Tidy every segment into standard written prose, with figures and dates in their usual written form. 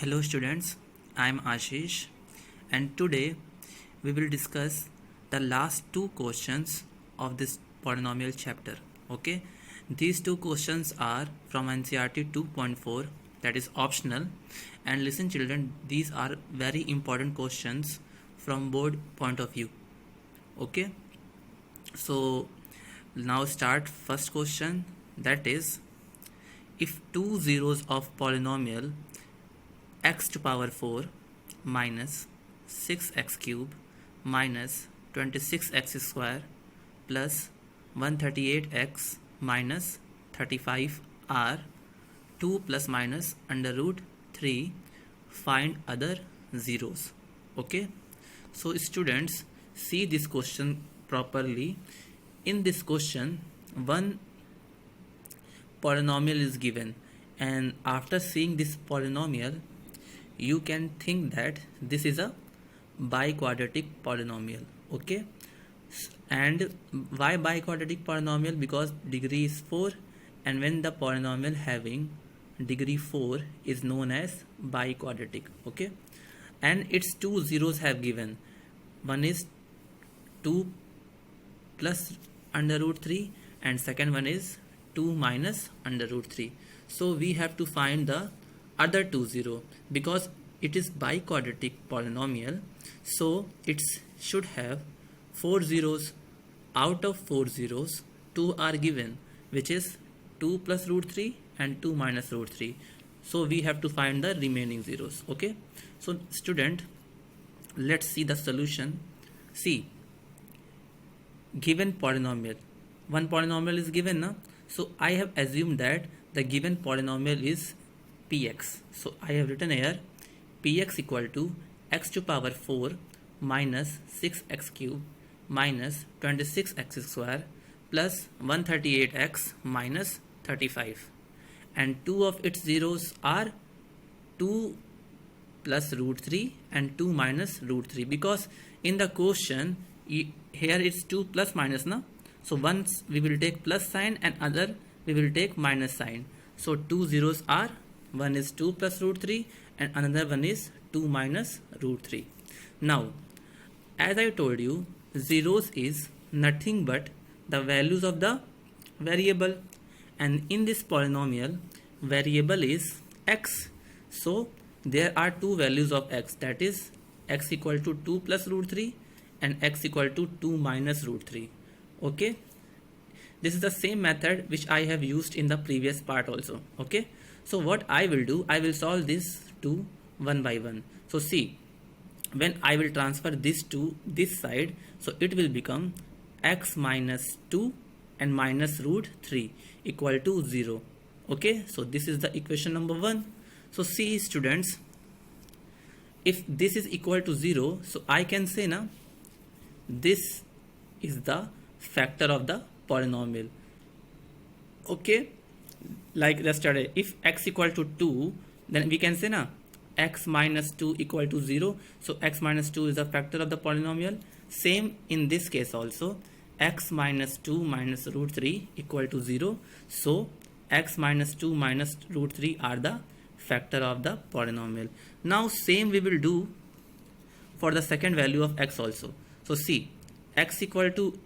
Hello students, I am Ashish and today we will discuss the last two questions of this polynomial chapter. Okay, these two questions are from NCERT 2.4, that is optional, and listen children, these are very important questions from board point of view. Okay, so now start first question, that is, if two zeros of polynomial x to power 4 minus 6x cube minus 26x square plus 138x minus 35 are 2 plus minus under root 3, find other zeros. Okay, so students, see this question properly. In this question, one polynomial is given, and after seeing this polynomial you can think that this is a biquadratic polynomial. Okay, and why biquadratic polynomial? Because degree is 4, and when the polynomial having degree 4 is known as biquadratic. Okay, and its two zeros have given, one is 2 plus under root 3 and second one is 2 minus under root 3. So we have to find the other two zero, because it is biquadratic polynomial, so it should have 4 zeros. Out of 4 zeros, 2 are given, which is 2 plus root 3 and 2 minus root 3. So we have to find the remaining zeros. Okay, so student, let's see the solution. See, given polynomial, one polynomial is given now, so I have assumed that the given polynomial is px. So I have written here px equal to x to power 4 minus 6x cube minus 26x square plus 138x minus 35, and two of its zeros are 2 plus root 3 and 2 minus root 3, because in the question here it's 2 plus minus now, so once we will take plus sign and other we will take minus sign. So two zeros are, one is 2 plus root 3 and another one is 2 minus root 3. Now, as I told you, zeros is nothing but the values of the variable, and in this polynomial variable is x. So there are two values of x, that is x equal to 2 plus root 3 and x equal to 2 minus root 3. Okay, this is the same method which I have used in the previous part also. Okay, so what I will do, I will solve this two one by one. So see, when I will transfer this to this side, so it will become x minus 2 and minus root 3 equal to 0. Okay, so this is the equation number 1. So see students, if this is equal to 0, so I can say now this is the factor of the polynomial. Okay, like yesterday, if x equal to 2, then we can say now x minus 2 equal to 0. So x minus 2 is the factor of the polynomial. Same in this case also, x minus 2 minus root 3 equal to 0. So x minus 2 minus root 3 are the factor of the polynomial. Now same we will do for the second value of x also. So see, x equal to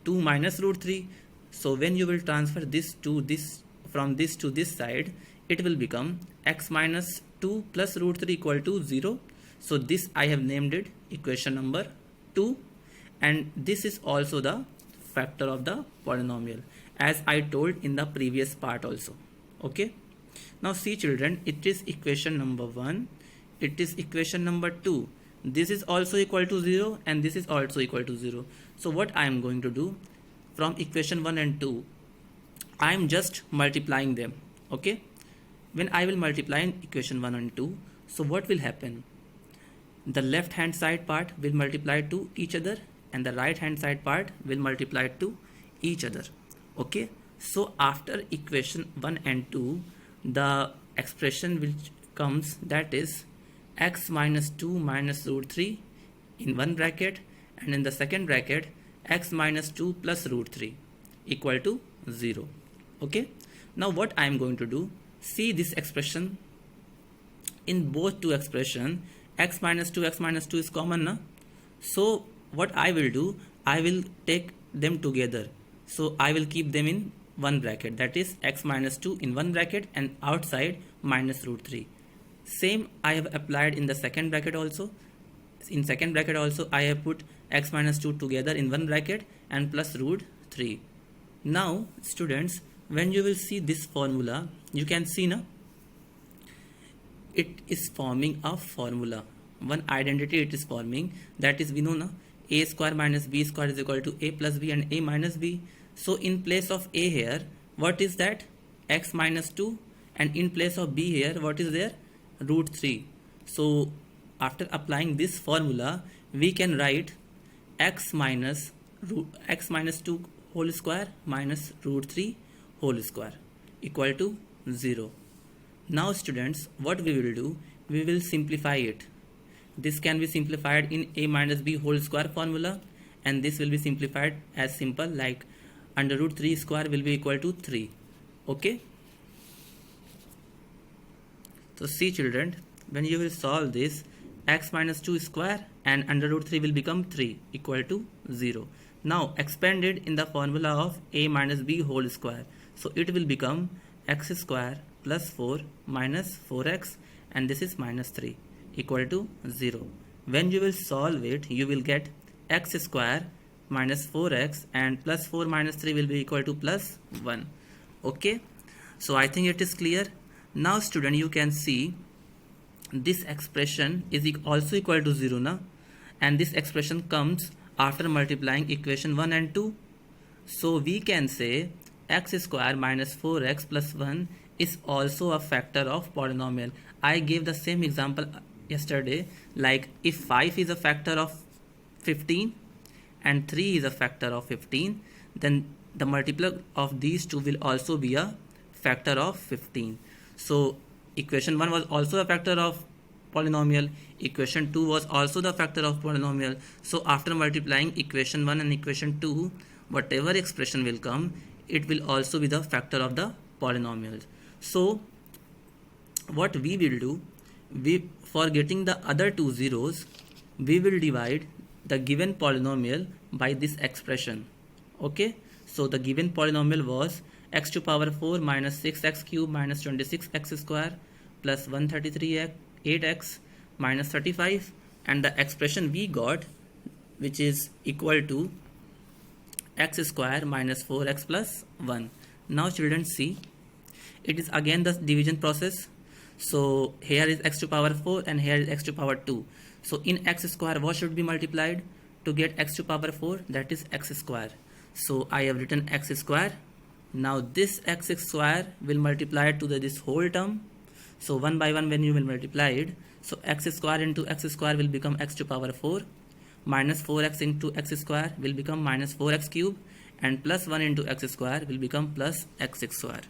2 minus root 3. So when you will transfer this to this, from this to this side, it will become x minus 2 plus root 3 equal to 0. So this I have named it equation number 2, and this is also the factor of the polynomial, as I told in the previous part also. Okay, now see children, it is equation number 1, it is equation number 2, this is also equal to 0 and this is also equal to 0. So what I am going to do, from equation 1 and 2, I am just multiplying them. Okay, when I will multiply in equation 1 and 2, so what will happen? The left hand side part will multiply to each other and the right hand side part will multiply to each other. Okay, so after equation 1 and 2, the expression which comes, that is x minus 2 minus root 3 in one bracket, and in the second bracket x minus 2 plus root 3 equal to 0. Okay, now what I am going to do, see this expression in both two expression, x minus 2 is common, na? So what I will do, I will take them together. So I will keep them in one bracket, that is x minus 2 in one bracket and outside minus root 3. Same I have applied in the second bracket also. In second bracket also I have put x minus 2 together in one bracket and plus root 3. Now students, when you will see this formula, you can see na, it is forming a formula, one identity it is forming, that is we know na, a square minus b square is equal to a plus b and a minus b. So in place of a here, what is that? X minus 2, and in place of b here, what is there? Root 3. So after applying this formula, we can write x minus 2 whole square minus root 3 whole square equal to 0. Now students, what we will do, we will simplify it. This can be simplified in a minus b whole square formula, and this will be simplified as simple like under root 3 square will be equal to 3. Okay. So see children, when you will solve this, x minus 2 square and under root 3 will become 3 equal to 0. Now expanded in the formula of a minus b whole square. So it will become x square plus 4 minus 4x, and this is minus 3 equal to 0. When you will solve it, you will get x square minus 4x and plus 4 minus 3 will be equal to plus 1. Okay. So I think it is clear. Now student, you can see this expression is also equal to 0 na, and this expression comes after multiplying equation 1 and 2. So we can say x square minus 4x plus 1 is also a factor of polynomial. I gave the same example yesterday, like if 5 is a factor of 15 and 3 is a factor of 15, then the multiple of these two will also be a factor of 15. So equation 1 was also a factor of polynomial, equation 2 was also the factor of polynomial. So after multiplying equation 1 and equation 2, whatever expression will come, it will also be the factor of the polynomials. So what we will do, for getting the other two zeros, we will divide the given polynomial by this expression. Okay, so the given polynomial was x to power 4 minus 6x cube minus 26x square plus 133 8x minus 35, and the expression we got, which is equal to x square minus 4x plus 1. Now children, see, it is again the division process. So here is x to power 4 and here is x to power 2. So in x square, what should be multiplied to get x to power 4? That is x square. So I have written x square. Now this x square will multiply to this whole term. So one by one when you will multiply it, so x square into x square will become x to power 4, minus 4x into x square will become minus 4x cube, and plus 1 into x square will become plus x square.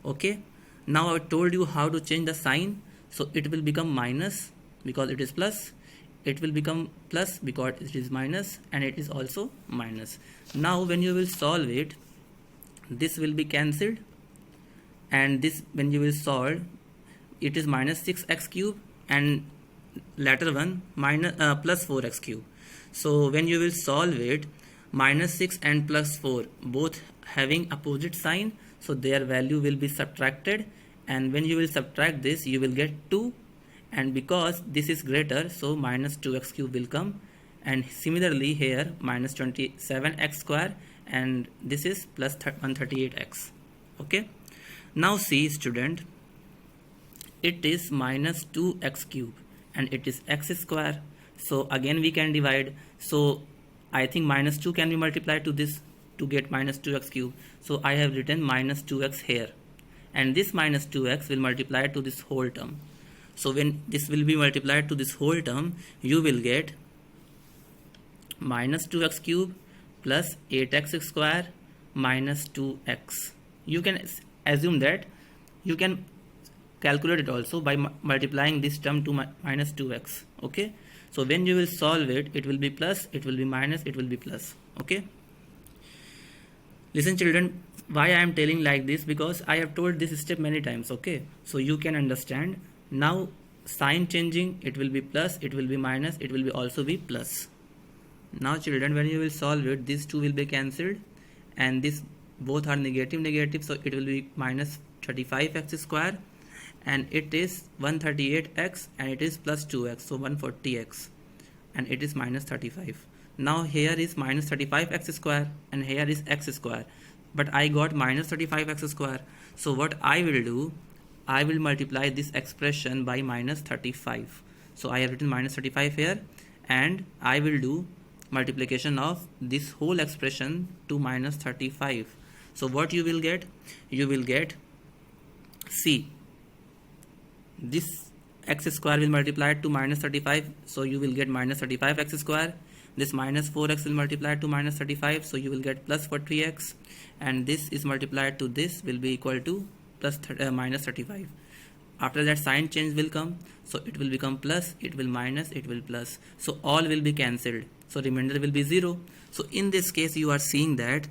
Okay. Now I told you how to change the sign. So it will become minus because it is plus, it will become plus because it is minus, and it is also minus. Now when you will solve it, this will be cancelled, and this when you will solve, it is minus 6x cube and latter one minus plus 4x cube. So when you will solve it, minus 6 and plus 4 both having opposite sign, so their value will be subtracted, and when you will subtract this, you will get 2, and because this is greater, so minus 2x cube will come, and similarly here minus 27x square, and this is plus 138x. Okay. Now see student, it is minus 2x cube and it is x square. So again we can divide. So I think minus 2 can be multiplied to this to get minus 2x cube. So I have written minus 2x here, and this minus 2x will multiply to this whole term. So when this will be multiplied to this whole term, you will get minus 2x cube plus 8x square minus 2x. You can assume that you can calculate it also by multiplying this term to minus 2x. Okay. So when you will solve it, it will be plus, it will be minus, it will be plus. Okay. Listen children, why I am telling like this, because I have told this step many times. Okay. So you can understand. Now sign changing, it will be plus, it will be minus, it will be also be plus. Now children, when you will solve it, these two will be cancelled and this both are negative, so it will be minus 35x square, and it is 138x, and it is plus 2x, so 140x, and it is minus 35. Now here is minus 35x square and here is x square, but I got minus 35x square. So what I will do, I will multiply this expression by minus 35. So I have written minus 35 here, and I will do multiplication of this whole expression to minus 35. So what you will get? You will get, see, this x square will multiply to minus 35, so you will get minus 35x square. This minus 4x will multiply to minus 35, so you will get plus 40x, and this is multiplied to this will be equal to plus minus 35. After that, sign change will come, so it will become plus, it will minus, it will plus, so all will be cancelled, so remainder will be 0. So in this case you are seeing that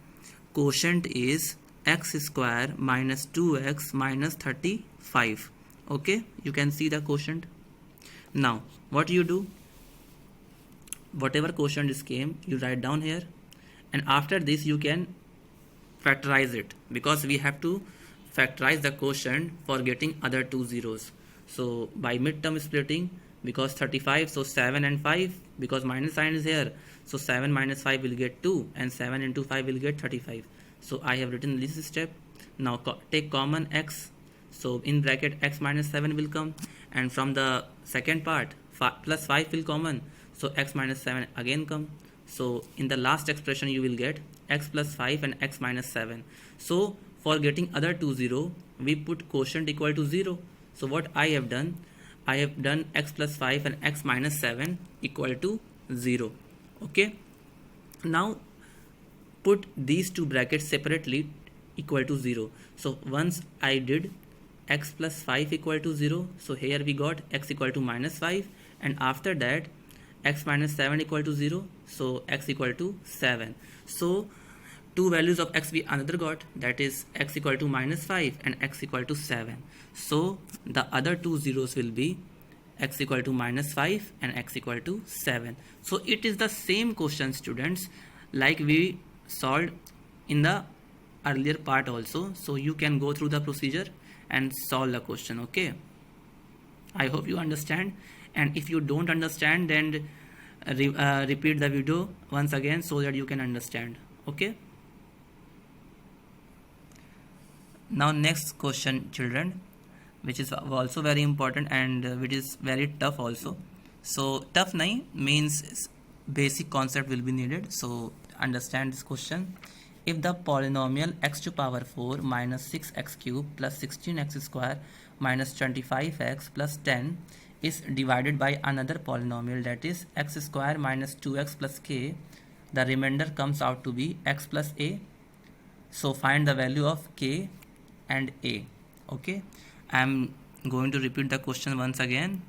quotient is x square minus 2x minus 35. Okay, you can see the quotient. Now what you do, whatever quotient is came, you write down here, and after this you can factorize it, because we have to factorize the quotient for getting other two zeros. So by midterm splitting, because 35, so 7 and 5, because minus sign is here, so 7 minus 5 will get 2, and 7 into 5 will get 35. So I have written this step. Now take common x, so in bracket x minus 7 will come, and from the second part plus 5 will common, so x minus 7 again come. So in the last expression you will get x plus 5 and x minus 7. So for getting other two 0, we put quotient equal to 0. So what I have done x plus 5 and x minus 7 equal to 0. Okay, now put these two brackets separately equal to 0. So once I did x plus 5 equal to 0, so here we got x equal to minus 5, and after that x minus 7 equal to 0, so x equal to 7. So two values of x we another got, that is x equal to minus 5 and x equal to 7. So the other two zeros will be x equal to minus 5 and x equal to 7. So it is the same question, students, like we solved in the earlier part also. So you can go through the procedure and solve the question. Okay, I hope you understand, and if you don't understand, then repeat the video once again so that you can understand. Okay, now next question, children, which is also very important and which is very tough also. So tough nahi means basic concept will be needed, so understand this question. If the polynomial x to power 4 minus 6x cube plus 16x square minus 25x plus 10 is divided by another polynomial, that is x square minus 2x plus k, the remainder comes out to be x plus a. So find the value of k and a. Okay, I am going to repeat the question once again.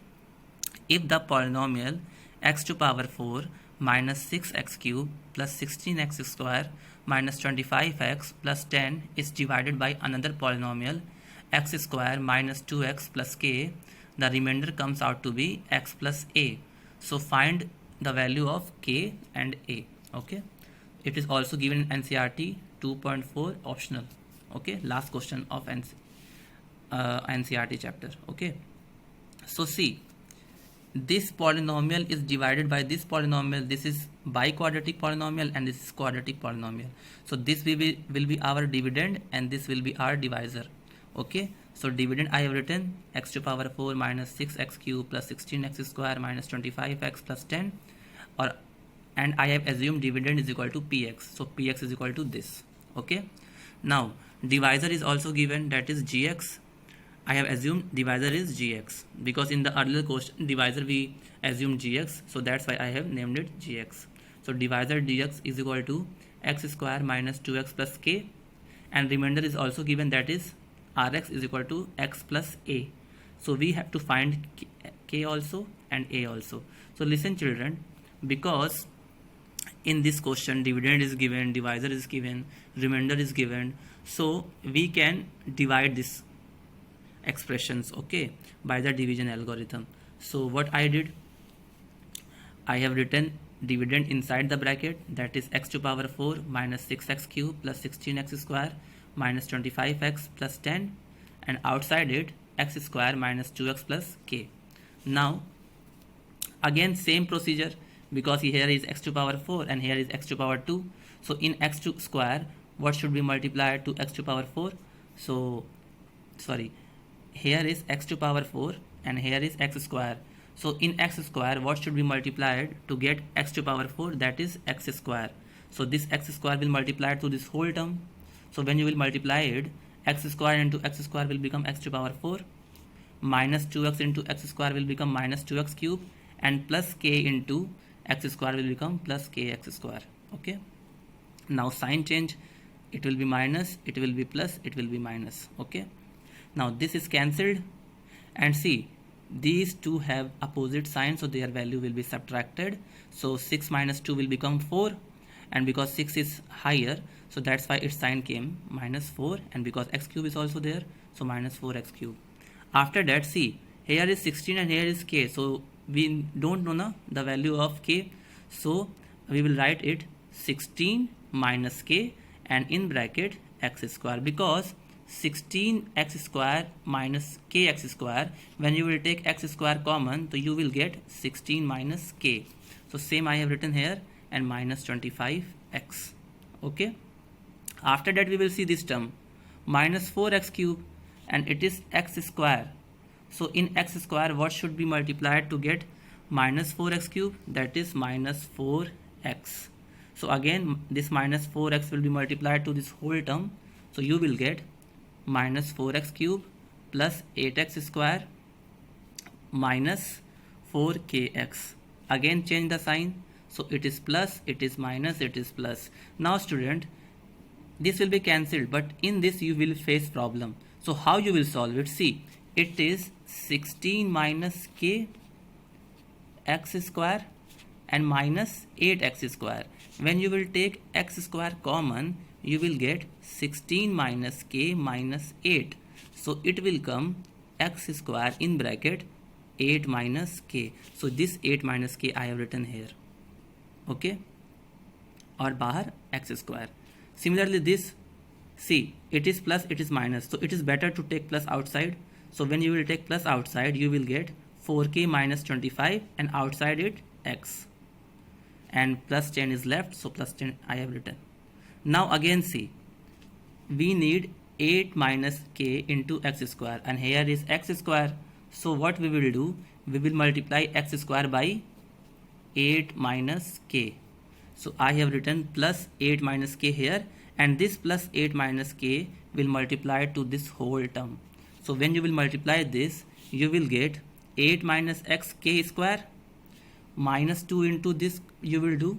If the polynomial x to power 4 minus 6x cube plus 16x square minus 25x plus 10 is divided by another polynomial x square minus 2x plus k, the remainder comes out to be x plus a. So find the value of k and a. Okay, it is also given in NCERT 2.4 optional. Okay, last question of NCERT chapter. Okay, so see, this polynomial is divided by this polynomial. This is biquadratic polynomial and this is quadratic polynomial. So this will be our dividend and this will be our divisor. Okay, so dividend I have written x to power 4 minus 6x cube plus 16x square minus 25x plus 10, and I have assumed dividend is equal to px. So px is equal to this. Okay, now divisor is also given, that is gx. I have assumed divisor is gx because in the earlier question divisor we assumed gx, so that's why I have named it gx. So divisor dx is equal to x square minus 2x plus k, and remainder is also given, that is rx is equal to x plus a. So we have to find k also and a also. So listen children, because in this question dividend is given, divisor is given, remainder is given, so we can divide this expressions, okay, by the division algorithm. So what I did, I have written dividend inside the bracket, that is x to power 4 minus 6x cube plus 16x square minus 25x plus 10, and outside it x square minus 2x plus k. Now again same procedure, because here is x to power 4 and here is x to power 2. So in x to square, what should be multiplied to x to power 4? So sorry, here is x to power 4 and here is x square. So in x square, what should be multiplied to get x to power 4? That is x square. So this x square will multiply to this whole term. So when you will multiply it, x square into x square will become x to power 4, minus 2x into x square will become minus 2x cube, and plus k into x square will become plus kx square. Okay, now sign change, it will be minus, it will be plus, it will be minus. Okay, now this is cancelled, and see, these two have opposite signs, so their value will be subtracted. So 6 minus 2 will become 4, and because 6 is higher, so that's why its sign came minus 4, and because x cube is also there, so minus 4x cube. After that, see, here is 16 and here is k, so we don't know the value of k, so we will write it 16 minus k and in bracket x square, because 16x square minus kx square, when you will take x square common, so you will get 16 minus k. So same I have written here, and minus 25x. Okay, after that we will see this term minus 4x cube, and it is x square. So in x square, what should be multiplied to get minus 4x cube? That is minus 4x. So again this minus 4x will be multiplied to this whole term, so you will get minus 4x cube plus 8x square minus 4kx. Again change the sign, so it is plus, it is minus, it is plus. Now student, this will be cancelled, but in this you will face problem. So how you will solve it? See, it is 16 minus k x square and minus 8x square. When you will take x square common, you will get 16 minus k minus 8. So it will come x square in bracket 8 minus k. So this 8 minus k I have written here. Okay, और बाहर x square. Similarly this, see, it is plus, it is minus, so it is better to take plus outside. So when you will take plus outside, you will get 4k minus 25, and outside it x, and plus 10 is left, so plus 10 I have written. Now again see, we need 8 minus k into x square, and here is x square. So what we will do, we will multiply x square by 8 minus k. So I have written plus 8 minus k here, and this plus 8 minus k will multiply to this whole term. So when you will multiply this, you will get 8 minus x k square minus 2 into this you will do.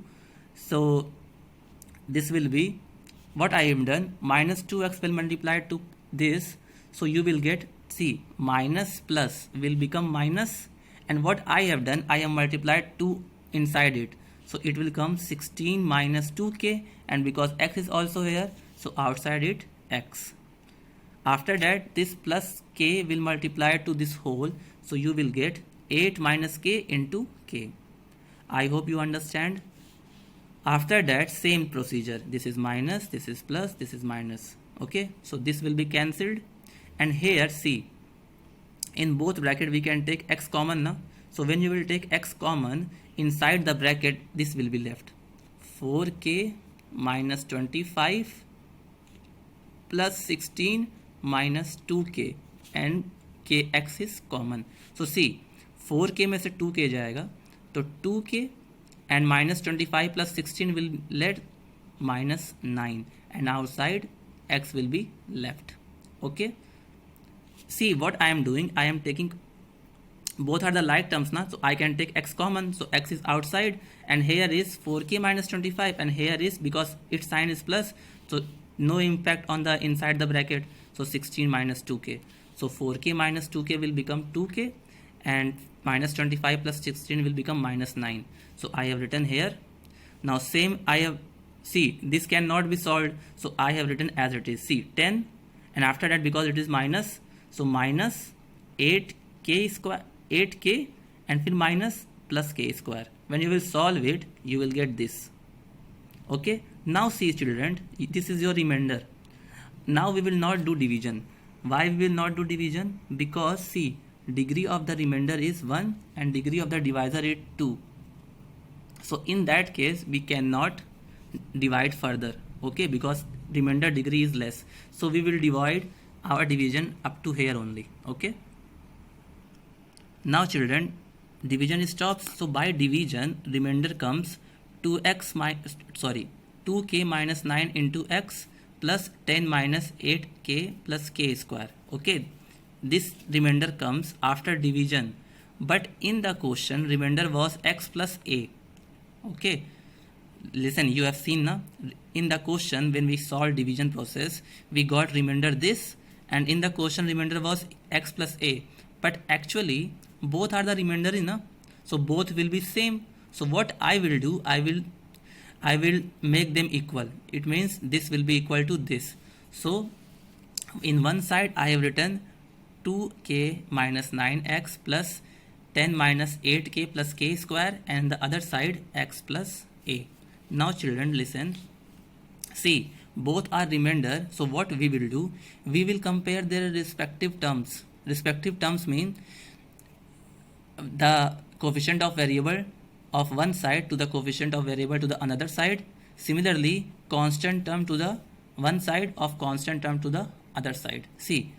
So this will be, what I have done, minus 2x will multiply to this, so you will get, see, minus plus will become minus, and what I have done, I have multiplied 2 inside it, so it will come 16 minus 2k, and because x is also here, so outside it x. After that, this plus k will multiply to this whole, so you will get 8 minus k into k. I hope you understand. After that, same procedure, this is minus, this is plus, this is minus. Okay, so this will be cancelled, and here see, in both bracket we can take x common now. So when you will take x common, inside the bracket this will be left, 4k minus 25 plus 16 minus 2k, and kx is common. So see, 4k में से 2k जाएगा, तो 2k and minus 25 plus 16 will let minus 9, and outside x will be left. Okay, see what I am doing, I am taking, both are the like terms now, so I can take x common, so x is outside, and here is 4k minus 25, and here is, because its sign is plus, so no impact on the inside the bracket, so 16 minus 2k, so 4k minus 2k will become 2k, and minus 25 plus 16 will become minus 9. So I have written here. Now same I have, see, this cannot be solved, so I have written as it is, see, 10, and after that, because it is minus, so minus 8k and फिर minus plus k square. When you will solve it, you will get this. Okay, now see children, this is your remainder. Now we will not do division. Why we will not do division? Because see, degree of the remainder is 1 and degree of the divisor is 2. So in that case we cannot divide further, okay, because remainder degree is less. So we will divide our division up to here only. Okay, now children, division stops. So by division remainder comes 2k minus 9 into x plus 10 minus 8k plus k square. Okay, this remainder comes after division, but in the question remainder was x plus a. Okay, listen, you have seen na, in the question when we solved division process we got remainder this, and in the question remainder was x plus a, but actually both are the remainder in na, so both will be same. So what I will do, I will make them equal. It means this will be equal to this. So in one side I have written 2k minus 9x plus 10 minus 8k plus k square, and the other side x plus a. Now children listen, see, both are remainder. So what we will do, we will compare their respective terms. Respective terms mean the coefficient of variable of one side to the coefficient of variable to the another side. Similarly, constant term to the one side of constant term to the other side. See,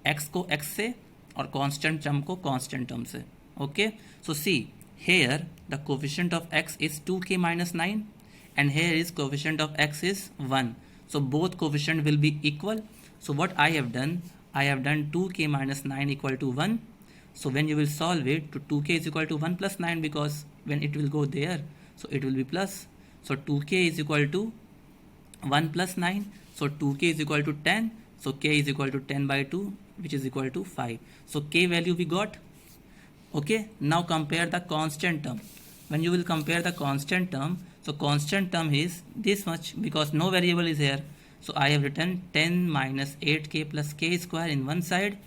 x को x से और constant term को constant term से. Okay, so see, here the coefficient of x is 2k minus 9 and here is coefficient of x is 1. So both coefficient will be equal. So what I have done 2k minus 9 equal to 1. So when you will solve it, to 2k is equal to 1 plus 9, because when it will go there, so it will be plus. So 2k is equal to 1 plus 9. So 2k is equal to 10. So k is equal to 10 by 2, which is equal to 5. So k value we got. Okay, now compare the constant term. When you will compare the constant term, so constant term is this much because no variable is here. So I have written 10 minus 8k plus k square in one side,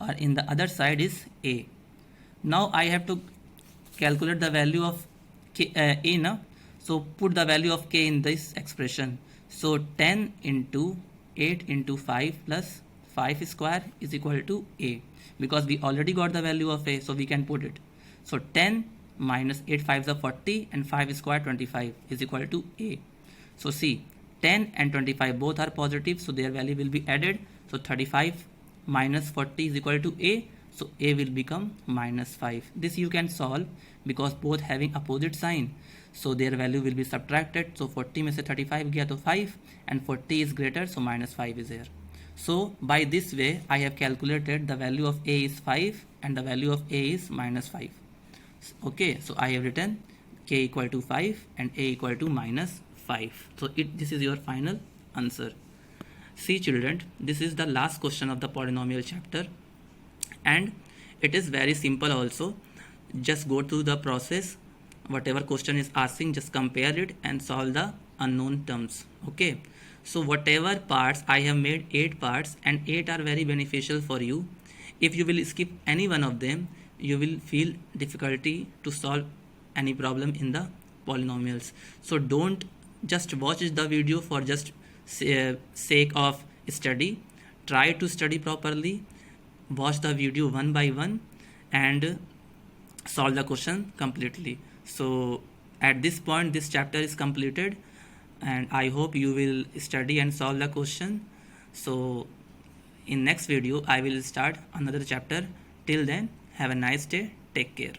or in the other side is a. Now I have to calculate the value of k, a now. So put the value of k in this expression. So 10 into 8 into 5 plus 5 square is equal to a, because we already got the value of a, so we can put it. So 10 minus 8 5s are 40 and 5 square 25 is equal to a. So see, 10 and 25 both are positive, so their value will be added. So 35 minus 40 is equal to a, so a will become minus 5. This you can solve because both having opposite sign, so their value will be subtracted. So 40 में से 35 गया तो 5 and 40 is greater, so minus 5 is here. So by this way I have calculated the value of a is 5 and the value of a is minus 5. Okay, so I have written k equal to 5 and a equal to minus 5. So this is your final answer. See children, this is the last question of the polynomial chapter, and it is very simple also. Just go through the process, whatever question is asking, just compare it and solve the unknown terms. Okay, so whatever parts I have made 8 parts, and 8 are very beneficial for you. If you will skip any one of them, you will feel difficulty to solve any problem in the polynomials. So don't just watch the video for just sake of study. Try to study properly, watch the video one by one and solve the question completely. So at this point this chapter is completed, and I hope you will study and solve the question. So in next video I will start another chapter. Till then, have a nice day. Take care.